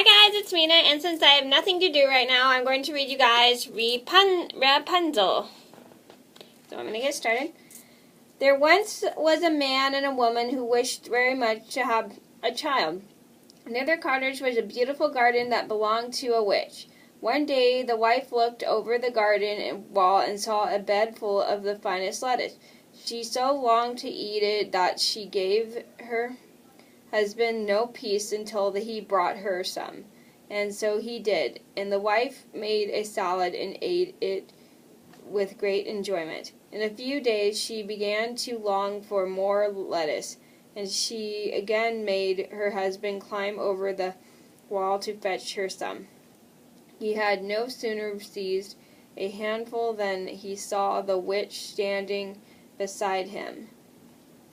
Hi guys, it's Mena, and since I have nothing to do right now, I'm going to read you guys Rapunzel. So I'm going to get started. There once was a man and a woman who wished very much to have a child. Near their cottage was a beautiful garden that belonged to a witch. One day the wife looked over the garden wall and saw a bed full of the finest lettuce. She so longed to eat it that she gave her husband no peace until he brought her some. And so he did, and the wife made a salad and ate it with great enjoyment. In a few days she began to long for more lettuce, and she again made her husband climb over the wall to fetch her some. He had no sooner seized a handful than he saw the witch standing beside him.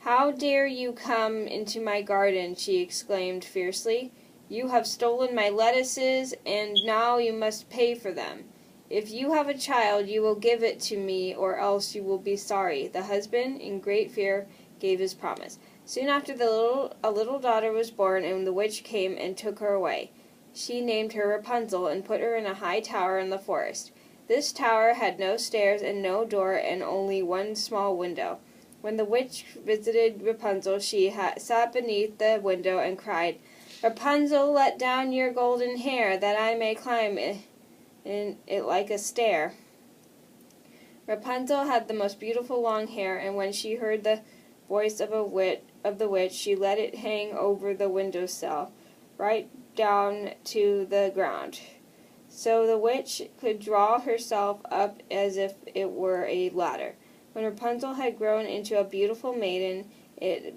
"How dare you come into my garden?" she exclaimed fiercely. "You have stolen my lettuces, and now you must pay for them. If you have a child, you will give it to me, or else you will be sorry." The husband, in great fear, gave his promise. Soon after, a little daughter was born, and the witch came and took her away. She named her Rapunzel and put her in a high tower in the forest. This tower had no stairs and no door, and only one small window. When the witch visited Rapunzel, she sat beneath the window and cried, "Rapunzel, let down your golden hair, that I may climb in it like a stair." Rapunzel had the most beautiful long hair, and when she heard the voice of the witch, she let it hang over the windowsill, right down to the ground, so the witch could draw herself up as if it were a ladder. When Rapunzel had grown into a beautiful maiden, it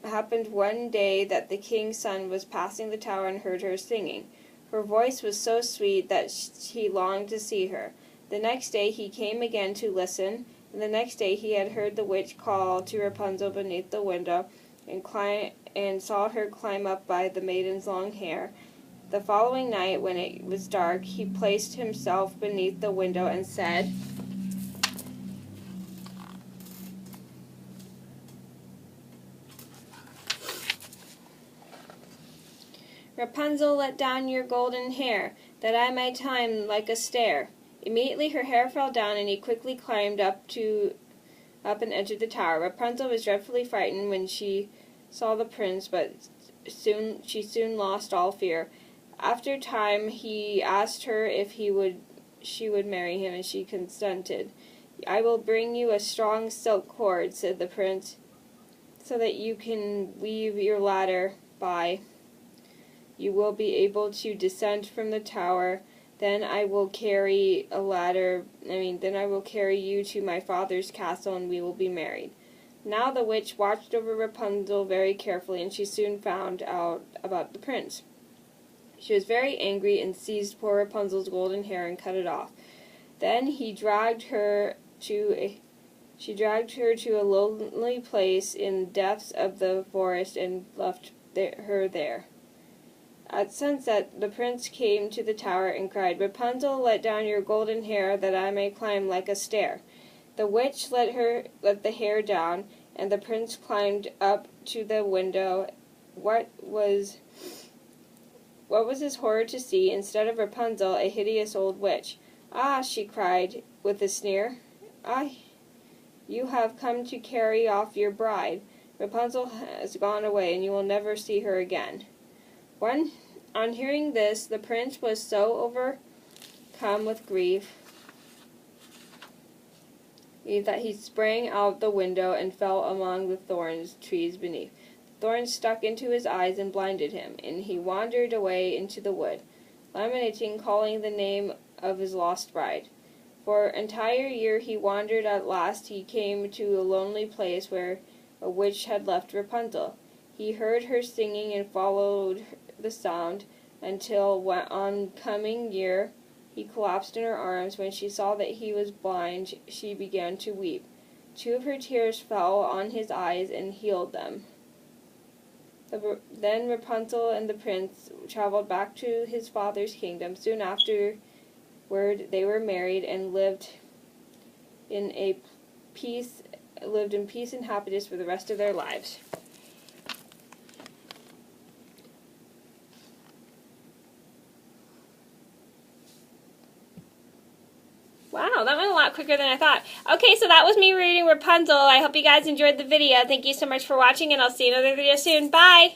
happened one day that the king's son was passing the tower and heard her singing. Her voice was so sweet that he longed to see her. The next day he came again to listen, and the next day he had heard the witch call to Rapunzel beneath the window, and saw her climb up by the maiden's long hair. The following night, when it was dark, he placed himself beneath the window and said, "Rapunzel, let down your golden hair, that I may climb like a stair." Immediately her hair fell down, and he quickly climbed up and entered the tower. Rapunzel was dreadfully frightened when she saw the prince, but she soon lost all fear. After a time he asked her if she would marry him, and she consented. "I will bring you a strong silk cord," said the prince, "so that you can weave your ladder by. You will be able to descend from the tower. Then I will carry you to my father's castle, and we will be married." Now the witch watched over Rapunzel very carefully, and she soon found out about the prince. She was very angry and seized poor Rapunzel's golden hair and cut it off. Then she dragged her to a lonely place in the depths of the forest and left her there. At sunset the prince came to the tower and cried, "Rapunzel, let down your golden hair, that I may climb like a stair." The witch let the hair down, and the prince climbed up to the window. What was his horror to see, instead of Rapunzel, a hideous old witch. "Ah," she cried with a sneer, "you have come to carry off your bride. Rapunzel has gone away, and you will never see her again." On hearing this, the prince was so overcome with grief that he sprang out the window and fell among the trees beneath. The thorns stuck into his eyes and blinded him, and he wandered away into the wood, lamenting, calling the name of his lost bride. For an entire year he wandered. At last he came to a lonely place where a witch had left Rapunzel. He heard her singing and followed the sound until, on coming near, he collapsed in her arms. When she saw that he was blind, she began to weep. Two of her tears fell on his eyes and healed them. Then Rapunzel and the prince traveled back to his father's kingdom. Soon afterward they were married and lived in peace and happiness for the rest of their lives. Wow, that went a lot quicker than I thought. Okay, so that was me reading Rapunzel. I hope you guys enjoyed the video. Thank you so much for watching, and I'll see you in another video soon. Bye!